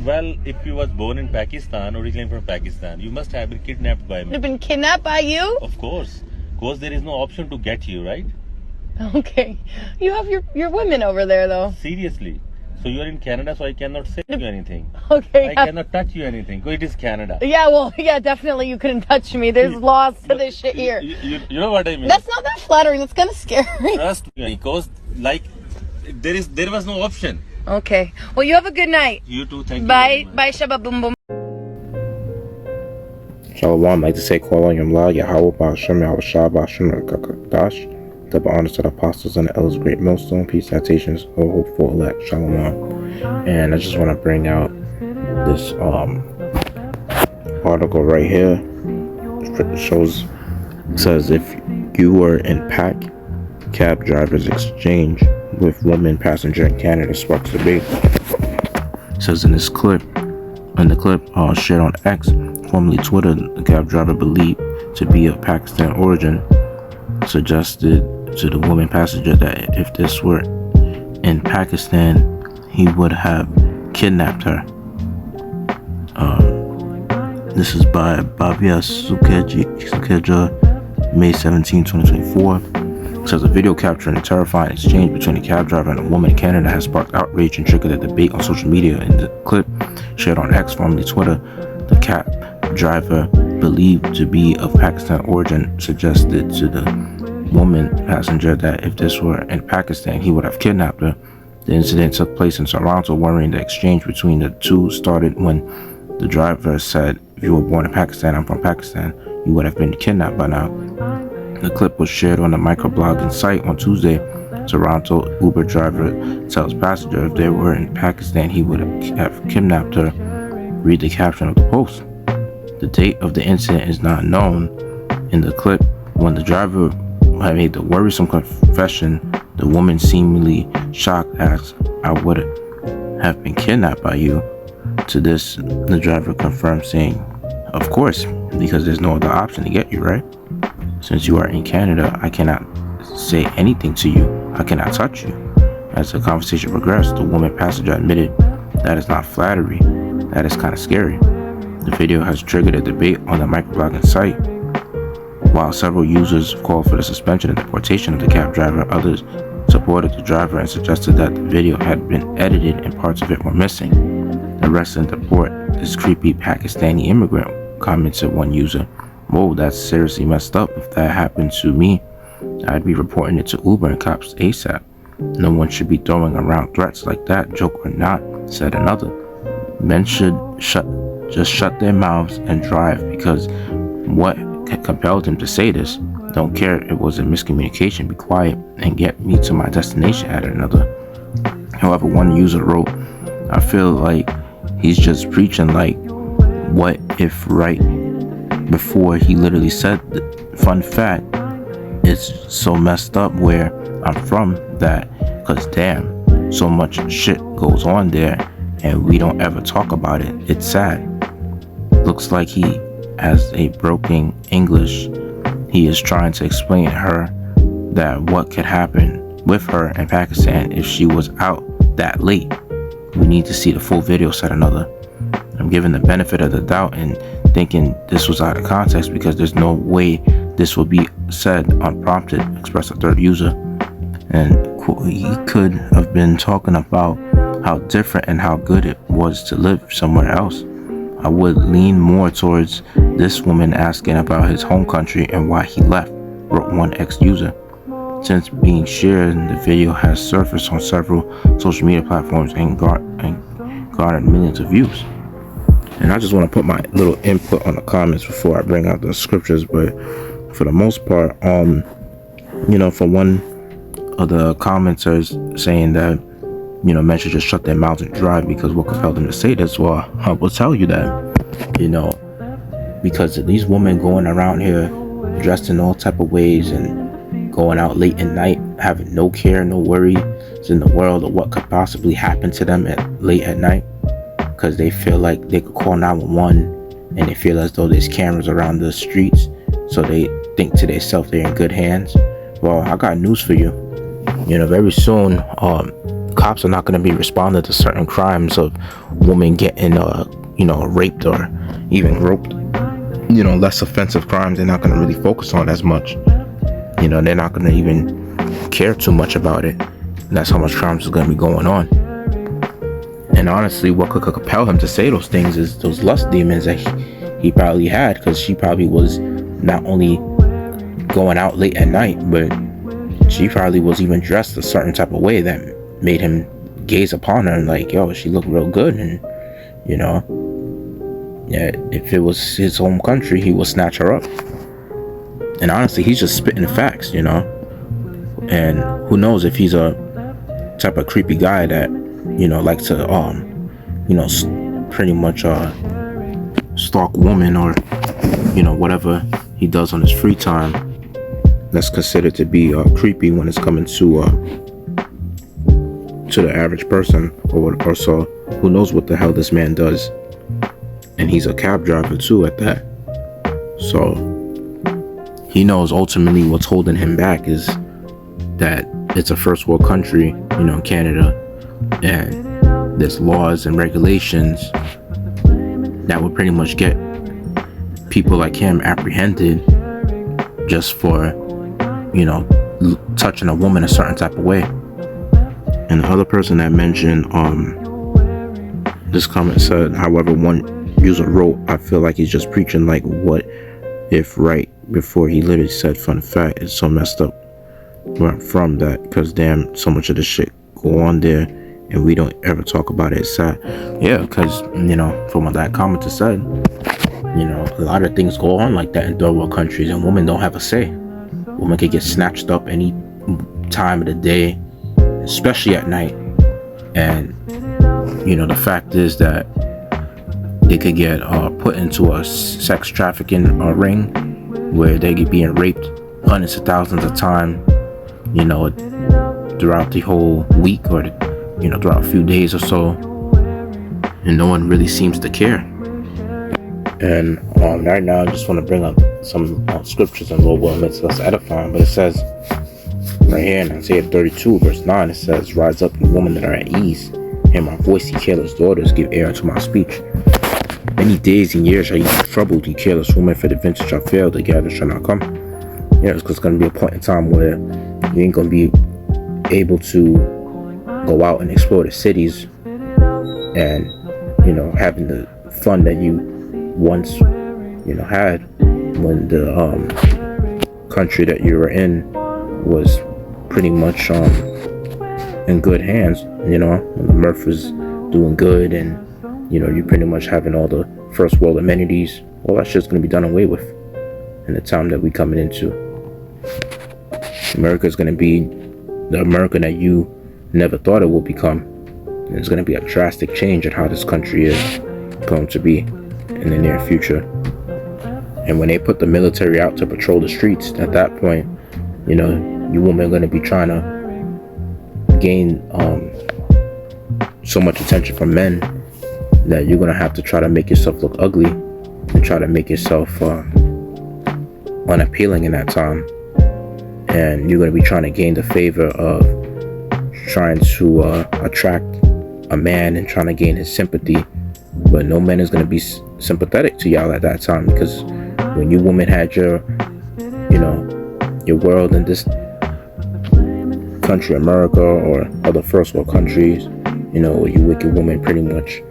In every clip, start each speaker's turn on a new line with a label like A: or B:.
A: Well, if you was born in Pakistan, originally from Pakistan, you must have been kidnapped by me.
B: You've been kidnapped by you?
A: Of course. Because there is no option to get you, right?
B: Okay. You have your women over there, though.
A: Seriously. So you are in Canada, so I cannot say you anything.
B: Okay.
A: I cannot touch you anything. Because it is Canada.
B: Yeah, well, yeah, definitely you couldn't touch me. There's laws to this shit here.
A: You know what I mean?
B: That's not that flattering. That's kind of scary.
A: Trust me. Because, like, there was no option.
B: Okay. Well, you have a good night.
A: You too. Thank you.
B: Bye. Bye, Shabba Boom Boom.
C: Shalom, I'd like to say, Call on Yamla, Yahweh, Ba'ashem, Yahushua, Ba'ashem, Rakakadash, double honors to the apostles and the elders, great millstone, peace, citations, or hopeful elect, Shalom. And I just want to bring out this article right here. It says if you were in Pac, cab drivers exchange with woman passenger in Canada sparks debate. It says in the clip shared on X, formerly Twitter, the cab driver believed to be of Pakistan origin suggested to the woman passenger that if this were in Pakistan, he would have kidnapped her. This is by Bhavya Sukeja, May 17, 2024. It says a video capturing a terrifying exchange between a cab driver and a woman in Canada has sparked outrage and triggered a debate on social media. In the clip shared on X, formerly Twitter, the cab driver believed to be of Pakistan origin suggested to the woman passenger that if this were in Pakistan, he would have kidnapped her. The incident took place in Toronto, worrying the exchange between the two started when the driver said, "If you were born in Pakistan, I'm from Pakistan, you would have been kidnapped by now." The clip was shared on the microblogging site on Tuesday. Toronto Uber driver tells passenger if they were in Pakistan, he would have kidnapped her. Read the caption of the post. The date of the incident is not known. In the clip, when the driver had made the worrisome confession, the woman seemingly shocked asked, "I would have been kidnapped by you." To this, the driver confirmed, saying, "Of course, because there's no other option to get you, right? Since you are in Canada, I cannot say anything to you. I cannot touch you." As the conversation progressed, the woman passenger admitted, "That is not flattery. That is kind of scary." The video has triggered a debate on the microblogging site. While several users called for the suspension and deportation of the cab driver, others supported the driver and suggested that the video had been edited and parts of it were missing. "Arrest and deport this creepy Pakistani immigrant," commented one user. "Whoa, that's seriously messed up. If that happened to me, I'd be reporting it to Uber and cops ASAP. No one should be throwing around threats like that, joke or not," said another. "Men should just shut their mouths and drive, because what compelled him to say this? Don't care, it was a miscommunication. Be quiet and get me to my destination," added another. However, one user wrote, "I feel like he's just preaching, like, what if right before he literally said the fun fact, it's so messed up where I'm from that, cause damn, so much shit goes on there and we don't ever talk about it. It's sad. Looks like he has a broken English. He is trying to explain to her that what could happen with her in Pakistan if she was out that late. We need to see the full video," said another. "I'm giving the benefit of the doubt and thinking this was out of context because there's no way this will be said unprompted," expressed a third user. And he could have been talking about how different and how good it was to live somewhere else. "I would lean more towards this woman asking about his home country and why he left," wrote one ex-user. Since being shared, the video has surfaced on several social media platforms and garnered millions of views. And I just want to put my little input on the comments before I bring out the scriptures, but for the most part, for one of the commenters saying that, men should just shut their mouths and drive because what compelled them to say this? Well, I will tell you that, because these women going around here dressed in all type of ways and going out late at night, having no care, no worries in the world of what could possibly happen to them late at night, because they feel like they could call 911 and they feel as though there's cameras around the streets, so they think to themselves they're in good hands. Well, I got news for you. Very soon, cops are not going to be responding to certain crimes of women getting raped or even groped. Less offensive crimes they're not going to really focus on as much. They're not going to even care too much about it. That's how much crimes is going to be going on. And honestly, what could compel him to say those things is those lust demons that he probably had, because she probably was not only going out late at night, but she probably was even dressed a certain type of way that made him gaze upon her and like, yo, she looked real good. And if it was his home country, he would snatch her up. And honestly, he's just spitting facts, and who knows if he's a type of creepy guy that likes to pretty much stalk women, or whatever he does on his free time that's considered to be creepy when it's coming to the average person, or so. Who knows what the hell this man does. And he's a cab driver too at that. So he knows ultimately what's holding him back is that it's a first world country, Canada, and there's laws and regulations that would pretty much get people like him apprehended just for touching a woman a certain type of way. And the other person that mentioned this comment said, however, one user wrote, I feel like he's just preaching like what if right before he literally said fun fact. It's so messed up where I'm from, that because damn, so much of this shit go on there and we don't ever talk about it. It's sad. Yeah, because from what that commenter said, a lot of things go on like that in third world countries, and women don't have a say. Women could get snatched up any time of the day, especially at night. And the fact is that they could get put into a sex trafficking ring where they get being raped hundreds of thousands of times, throughout the whole week, or throughout a few days or so, and no one really seems to care. And right now I just want to bring up some scriptures and Lord will makes us edifying. But it says right here in Isaiah 32 verse 9, it says, rise up, you women that are at ease, hear my voice, ye careless daughters, give ear unto my speech. Many days and years shall you be troubled, ye careless women, for the vintage shall fail, the gather shall not come. It's going to be a point in time where you ain't going to be able to go out and explore the cities and having the fun that you once had when the country that you were in was pretty much in good hands. When the Murph was doing good, and you're pretty much having all the first world amenities. All that shit's gonna be done away with in the time that we coming into. America's gonna be the America that you never thought it would become. And it's gonna be a drastic change in how this country is going to be in the near future. And when they put the military out to patrol the streets, at that point, you women are gonna be trying to gain so much attention from men that you're gonna have to try to make yourself look ugly and try to make yourself unappealing in that time. And you're gonna be trying to gain the favor of trying to attract a man and trying to gain his sympathy. But no man is gonna be sympathetic to y'all at that time, because when you women had your world in this country, America, or other first world countries, where you wicked women pretty much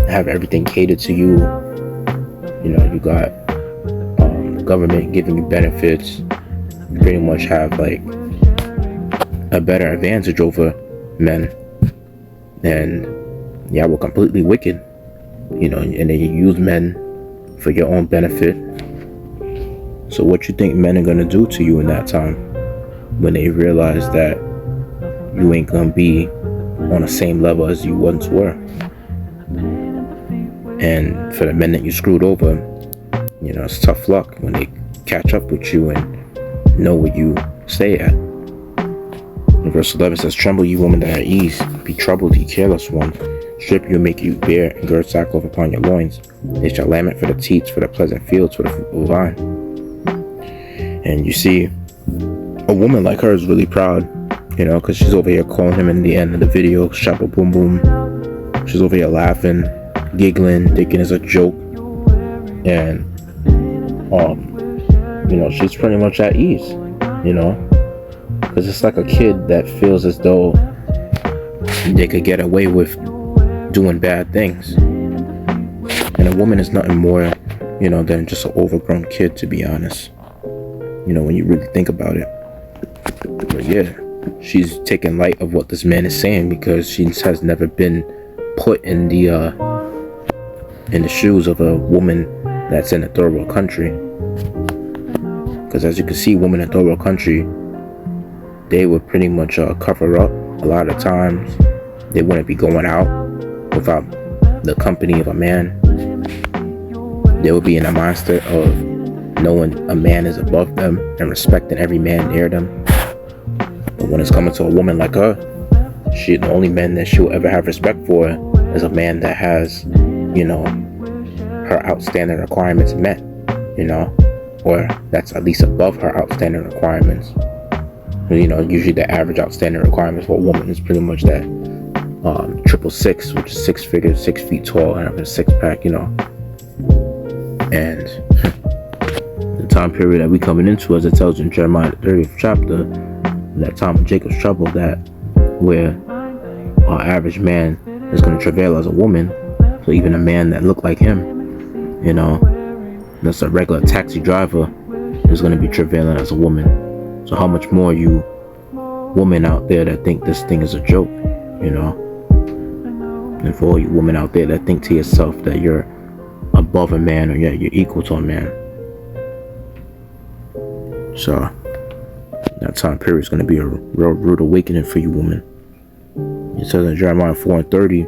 C: have everything catered to you. You got the government giving you benefits. You pretty much have like a better advantage over men, and y'all were completely wicked, and then you use men for your own benefit. So what you think men are gonna do to you in that time when they realize that you ain't gonna be on the same level as you once were? And for the men that you screwed over, it's tough luck when they catch up with you and know where you stay at. And verse 11 says, tremble, you women that are at ease, be troubled, ye careless one. Strip you, make you bare, and gird sackcloth upon your loins. They shall lament for the teats, for the pleasant fields, for the fruitful vine. And you see, a woman like her is really proud, You know, because she's over here calling him in the end of the video Shapa Boom Boom. She's over here laughing, giggling, thinking it's a joke. And, you know, she's pretty much at ease, you know. Because it's like a kid that feels as though they could get away with doing bad things. And a woman is nothing more, you know, than just an overgrown kid, to be honest. You know, when you really think about it. But yeah, she's taking light of what this man is saying because she has never been put in the shoes of a woman that's in a third world country. Because as you can see, women in third world country, they would pretty much cover up a lot of times. They wouldn't be going out without the company of a man. They would be in a mindset of knowing a man is above them and respecting every man near them. But when it's coming to a woman like her, the only man that she'll ever have respect for is a man that has, you know, her outstanding requirements met, you know, or that's at least above her outstanding requirements. You know, usually the average outstanding requirements for a woman is pretty much that 666, which is 6 figures, 6 feet tall, and having a six-pack, you know. And the time period that we coming into, as it tells you in Jeremiah the 30th chapter, that time of Jacob's trouble, that where our average man is going to travail as a woman. So even a man that looked like him, you know, that's a regular taxi driver, is going to be travailing as a woman. So how much more you women out there that think this thing is a joke, you know? And for all you women out there that think to yourself that you're above a man or you're equal to a man. So that time period is going to be a real rude awakening for you women. It says in Jeremiah 4:30,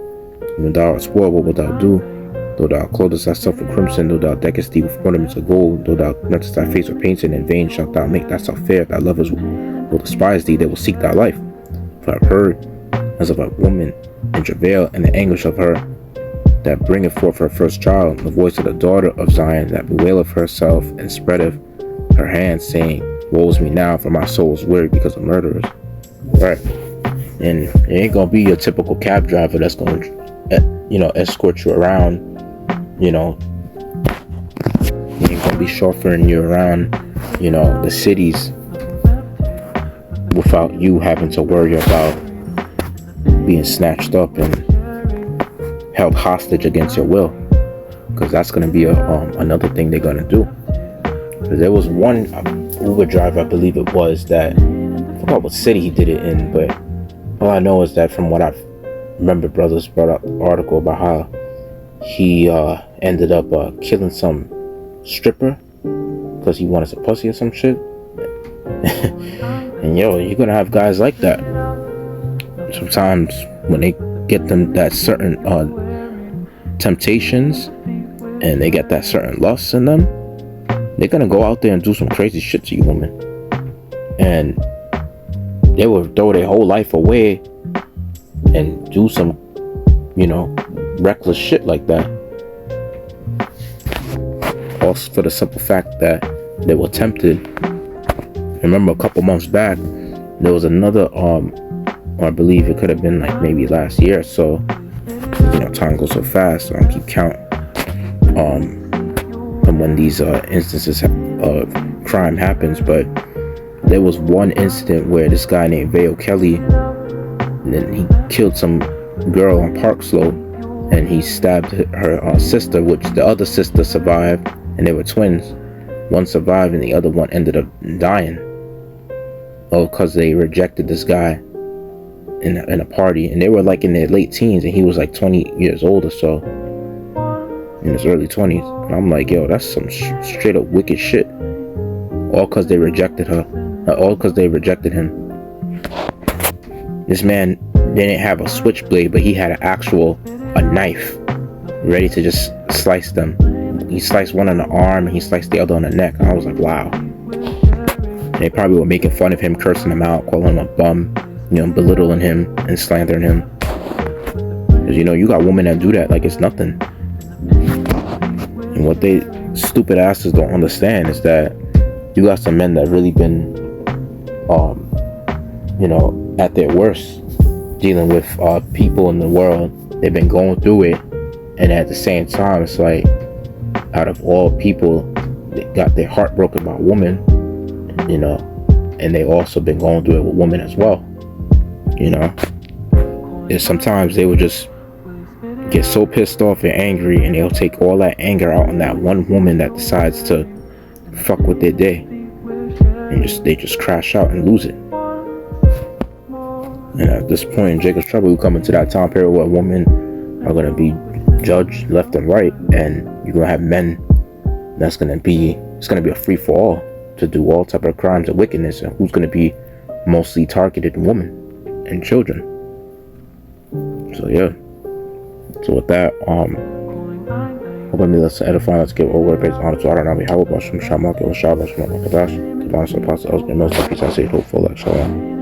C: when thou art spoiled, what wilt thou do? Though thou clothest thyself with crimson, though thou deckest thee with ornaments of gold, though thou anointest thy face with painting, in vain shalt thou make thyself fair. Thy lovers will despise thee, they will seek thy life. For I have heard as of a woman in travail, and the anguish of her that bringeth forth her first child, the voice of the daughter of Zion that bewaileth herself and spreadeth her hands, saying, woe is me now, for my soul is weary because of murderers. Right. And it ain't gonna be your typical cab driver that's gonna, you know, escort you around. You know, he ain't gonna be chauffeuring you around, you know, the cities without you having to worry about being snatched up and held hostage against your will, because that's gonna be another thing they're gonna do. Because there was one Uber driver, I believe it was, that I forgot what city he did it in, but all I know is that from what I remember, brothers brought up an article about how he ended up killing some stripper because he wanted some pussy or some shit. And yo, you're gonna have guys like that. Sometimes when they get them that certain temptations and they get that certain lust in them, they're gonna go out there and do some crazy shit to you, woman. And they will throw their whole life away and do some, you know, reckless shit like that. Also for the simple fact that they were tempted. I remember a couple months back, there was another, or I believe it could have been like maybe last year or so. You know, time goes so fast, so I don't keep count. And when these instances of crime happens, but there was one incident where this guy named Vale Kelly, and then he killed some girl on Park Slope, and he stabbed her sister, which the other sister survived, and they were twins. One survived and the other one ended up dying. Oh, because they rejected this guy in a party, and they were like in their late teens, and he was like 20 years old or so, in his early 20s. And I'm like, yo, that's some straight up wicked shit. All because they rejected her. All because they rejected him. This man didn't have a switchblade, but he had a knife ready to just slice them. He sliced one on the arm and he sliced the other on the neck. And I was like, wow. And they probably were making fun of him, cursing him out, calling him a bum, you know, belittling him and slandering him. Because, you know, you got women that do that like it's nothing. And what they stupid asses don't understand is that you got some men that really been, you know, at their worst, dealing with people in the world. They've been going through it, and at the same time, it's like, out of all people, they got their heart broken by women, you know, and they also been going through it with women as well, you know. And sometimes they would just get so pissed off and angry, and they'll take all that anger out on that one woman that decides to fuck with their day, and they just crash out and lose it. And at this point in Jacob's Trouble, we come into that time period where women are going to be judged left and right, and you're going to have men it's going to be a free-for-all to do all type of crimes and wickedness, and who's going to be mostly targeted? Women and children. So yeah. So with that, let's edify, let's give all word praise honor to Adonai. How about some Shamak, Yasharahla, Shema Kadash, to honor the apostle, Elspeth, most peace, I say, hopeful, like Shalom.